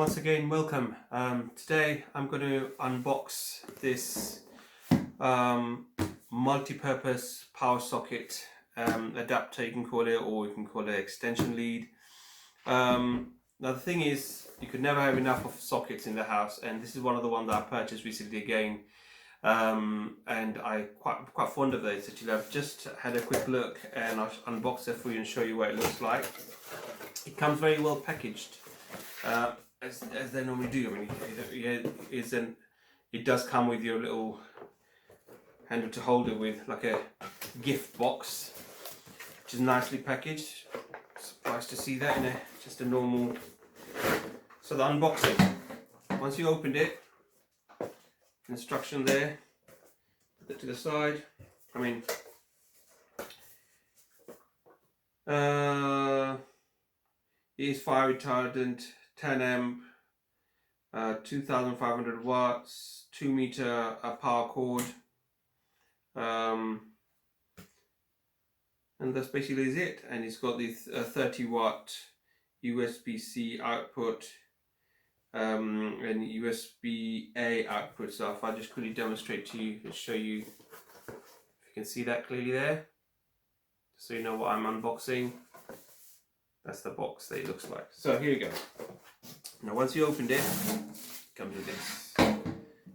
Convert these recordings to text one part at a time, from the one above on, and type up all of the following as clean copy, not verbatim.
Once again, welcome. Today I'm going to unbox this multi-purpose power socket adapter, you can call it, or you can call it extension lead. Now the thing is, you could never have enough of sockets in the house, and this is one of the ones that I purchased recently again, and I'm quite fond of those. Actually, I've just had a quick look and I'll unbox it for you and show you what it looks like. It comes very well packaged. As they normally do. I mean, it does come with your little handle to hold it with, like a gift box, which is nicely packaged. Surprised to see that in just a normal. So the unboxing. Once you opened it, instruction there. Put it to the side. I mean, it is fire retardant. 10 amp, 2500 watts, 2 meter power cord, and that's basically is it. And it's got this 30 watt USB-C output and USB-A output. So if I just quickly demonstrate to you and show you if you can see that clearly there, so you know what I'm unboxing. That's the box that it looks like. So here you go. Now once you opened it, it comes with this.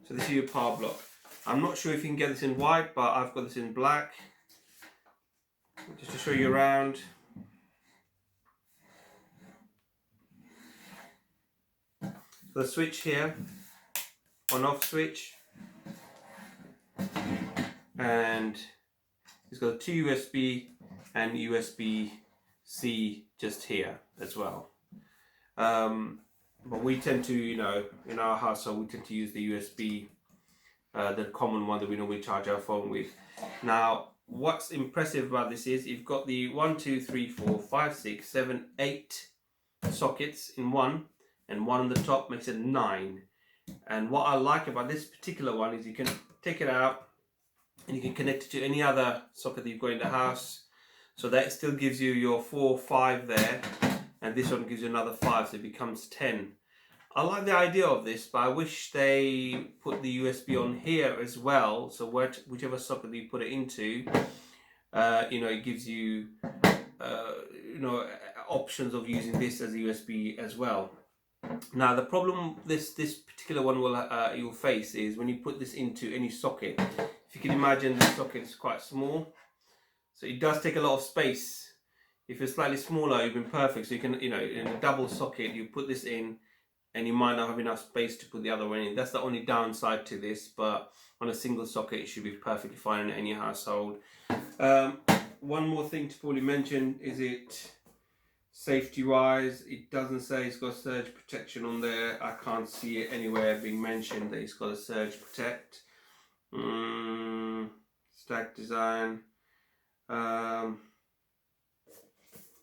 So this is your power block. I'm not sure if you can get this in white, but I've got this in black. Just to show you around. So the switch here, on off switch. And it's got 2 USB and USB-C just here as well. But we tend to, in our household, we tend to use the USB, the common one that we normally charge our phone with. Now, what's impressive about this is you've got the 1, 2, 3, 4, 5, 6, 7, 8 sockets in one, and one on the top makes it 9. And what I like about this particular one is you can take it out and you can connect it to any other socket that you've got in the house. So that still gives you your 4, 5 there, and this one gives you another 5, so it becomes 10. I like the idea of this, but I wish they put the USB on here as well. So whichever socket you put it into, it gives you, options of using this as a USB as well. Now the problem this particular one you'll face is when you put this into any socket. If you can imagine, the socket is quite small. So it does take a lot of space. If it's slightly smaller, you've been perfect. So you can, in a double socket, you put this in and you might not have enough space to put the other one in. That's the only downside to this, but on a single socket, it should be perfectly fine in any household. One more thing to probably mention is it safety-wise, it doesn't say it's got surge protection on there. I can't see it anywhere being mentioned that it's got a surge protect. Stack design. Not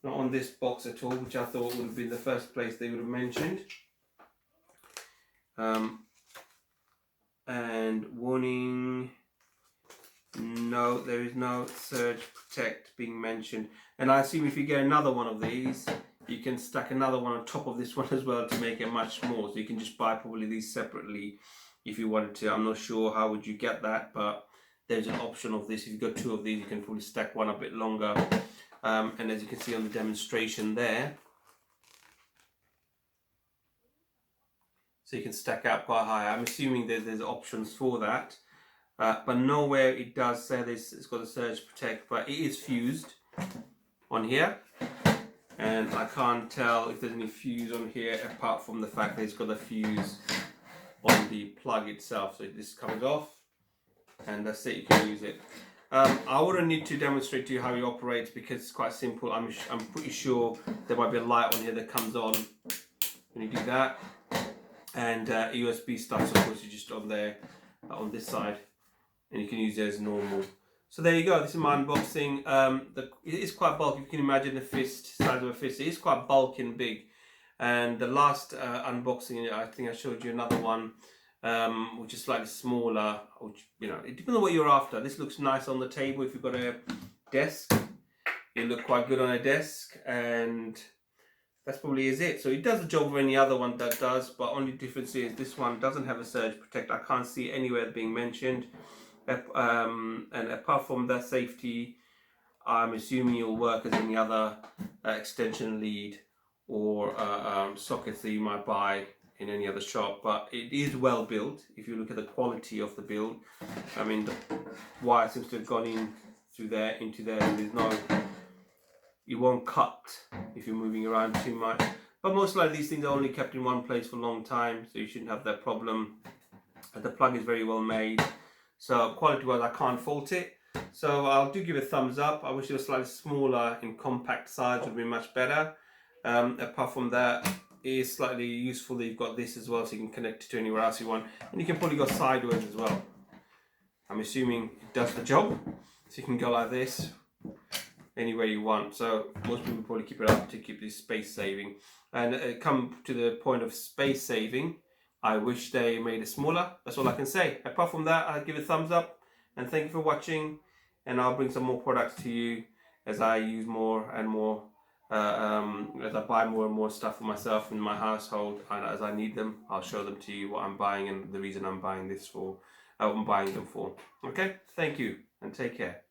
on this box at all, which I thought would have been the first place they would have mentioned. And warning, no, there is no surge protect being mentioned. And I assume if you get another one of these, you can stack another one on top of this one as well to make it much more. So you can just buy probably these separately if you wanted to. I'm not sure how would you get that, but there's an option of this. If you've got 2 of these, you can probably stack one a bit longer. And as you can see on the demonstration there, so you can stack up quite high. I'm assuming that there's options for that, but nowhere it does say this. It's got a surge protect, but it is fused on here, and I can't tell if there's any fuse on here apart from the fact that it's got a fuse on the plug itself. So this comes off, and that's it. You can use it. I wouldn't need to demonstrate to you how it operates because it's quite simple. I'm pretty sure there might be a light on here that comes on when you do that. And USB stuff, so of course, you're just on there, on this side, and you can use it as normal. So there you go. This is my unboxing. It is quite bulky. You can imagine the fist, size of a fist. It is quite bulky and big. And the last unboxing, I think I showed you another one, which is slightly smaller. Which, it depends on what you're after. This looks nice on the table. If you've got a desk, it look quite good on a desk. And That's probably is it. So it does the job of any other one that does, but only difference is this one doesn't have a surge protector. I can't see anywhere being mentioned. And apart from that safety, I'm assuming it'll work as any other extension lead or sockets that you might buy in any other shop. But it is well built. If you look at the quality of the build, I mean, the wire seems to have gone in through there into there. There's no, you won't cut if you're moving around too much. But most likely these things are only kept in one place for a long time, so you shouldn't have that problem. The plug is very well made, so quality wise I can't fault it. So I'll do give it a thumbs up. I wish it was slightly smaller in compact size, would be much better. Apart from that, it is slightly useful that you've got this as well, so you can connect it to anywhere else you want, and you can probably go sideways as well. I'm assuming it does the job, so you can go like this anywhere you want. So most people probably keep it up to keep this space saving. And come to the point of space saving, I wish they made it smaller. That's all I can say. Apart from that, I'll give it a thumbs up, and thank you for watching, and I'll bring some more products to you as I use more and more, as I buy more and more stuff for myself in my household, and as I need them, I'll show them to you what I'm buying and the reason I'm buying this for, I'm buying them for. Okay, thank you and take care.